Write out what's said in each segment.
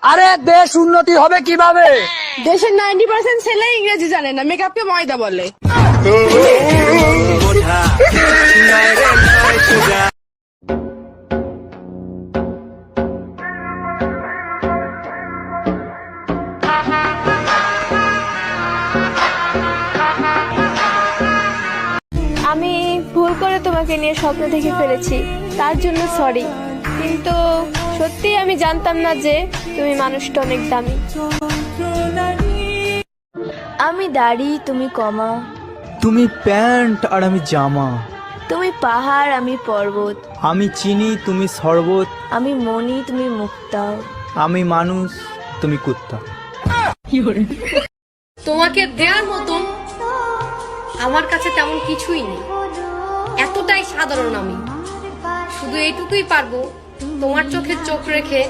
আরে দেশ উন্নতি হবে কিভাবে? দেশের 90% ছেলে ইংরেজি জানে না, মেকআপকে ময়দা বলে। আমি ভুল করে তোমাকে নিয়ে স্বপ্ন দেখে ফেলেছি, তার জন্য সরি। কিন্তু সত্যি আমি জানতাম না যে তুমি মানুষটা অনেক দামি। আমি দাড়ি, তুমি কমা। তুমি প্যান্ট আর আমি জামা। তুমি পাহাড়, আমি পর্বত। আমি চিনি, তুমি শরবত। আমি মনি, তুমি মুক্তা। আমি মানুষ, তুমি কুত্তা। তোমাকে দেওয়ার মতন আমার কাছে তেমন কিছুই নেই, এতটাই সাধারণ আমি। শুধু এইটুকুই পারবো তোমার চোখে চোখ রেখে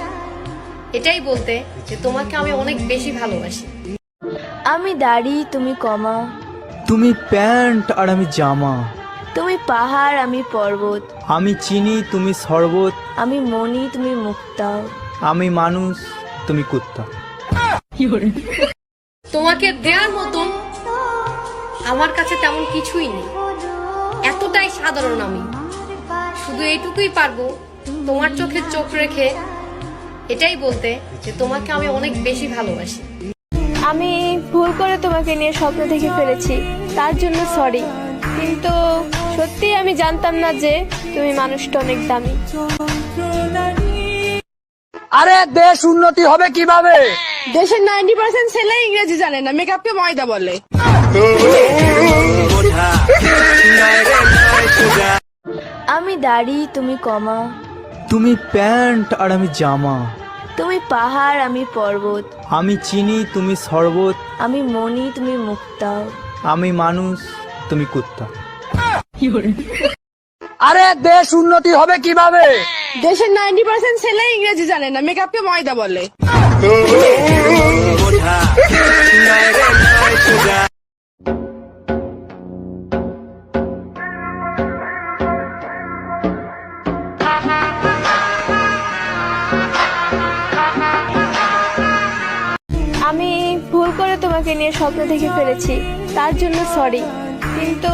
এটাই বলতে যে তোমাকে আমি অনেক বেশি ভালোবাসি। আমি দাড়ি, তুমি কমা। তুমি প্যান্ট আর আমি জামা। তুমি পাহাড়, আমি পর্বত। আমি চিনি, তুমি শরবত। আমি মনি, তুমি মুক্তা। আমি মানুষ, তুমি কুত্তা। তোমাকে দেওয়ার মতন আমার কাছে তেমন কিছুই নেই, এতটাই সাধারণ আমি। শুধু এইটুকুই পারবো তোমার চোখে চোখ রেখে এটাই বলতে যে তোমাকে আমি অনেক বেশি ভালোবাসি। আমি ভুল করে তোমাকে নিয়ে স্বপ্ন দেখে ফেলেছি, তার জন্য সরি। কিন্তু সত্যি আমি জানতাম না যে তুমি মানুষটা অনেক দামি। আরে দেশ উন্নতি হবে কিভাবে? দেশের 90% ছেলে ইংরেজি জানে না, মেকআপকে ময়দা বলে। আমি দাড়ি, তুমি কমা। তুমি প্যান্ট আর আমি জামা। তুমি পাহাড়, আমি পর্বত। আমি চিনি, তুমি শরবত। আমি মনি, তুমি মুক্তা। আমি মানুষ, তুমি কুত্তা। আরে দেশ উন্নতি হবে কিভাবে? দেশের 90% ছেলে ইংরেজি জানে না, মেকআপকে ময়দা বলে। আমি ভুল করে তোমাকে নিয়ে স্বপ্ন দেখে ফেলেছি, তার জন্য সরি। কিন্তু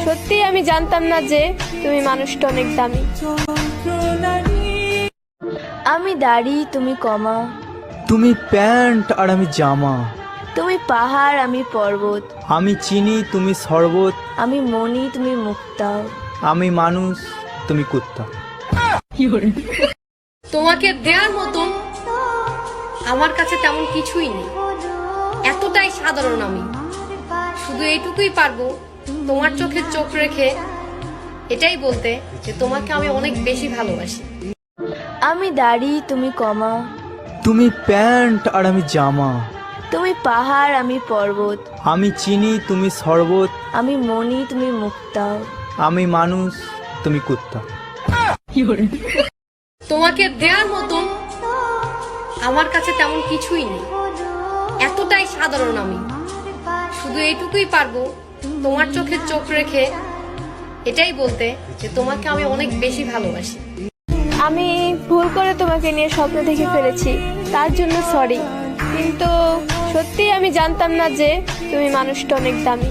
সত্যি আমি জানতাম না যে তুমি মানুষটা অনেক দামি। আমি দাড়ি, তুমি কমা। তুমি প্যান্ট আর আমি জামা। তুমি পাহাড়, আমি পর্বত। আমি চিনি, তুমি শরবত। আমি মনি, তুমি মুক্তা। আমি মানুষ, তুমি কুত্তা। তোমাকে দেওয়ার মতন আমার কাছে তেমন কিছুই নেই, এতটাই সাধারণ আমি। শুধু এইটুকুই পারবো তোমার চোখে চোখ রেখে এটাই বলতে যে তোমাকে আমি অনেক বেশি ভালোবাসি। আমি দাড়ি, তুমি কমা। তুমি প্যান্ট আর আমি জামা। তুমি পাহাড়, আমি পর্বত। আমি চিনি, তুমি শরবত। আমি মনি, তুমি মুক্তা। আমি মানুষ, তুমি কুত্তা। তোমাকে দেওয়ার মতন আমার কাছে তেমন কিছুই নেই, এতটাই সাধারণ আমি। শুধু এইটুকুই পারবো তোমার চোখে চোখ রেখে এটাই বলতে যে তোমাকে আমি অনেক বেশি ভালোবাসি। আমি ভুল করে তোমাকে নিয়ে স্বপ্ন দেখে ফেলেছি, তার জন্য সরি। কিন্তু সত্যি আমি জানতাম না যে তুমি মানুষটা অনেক দামি।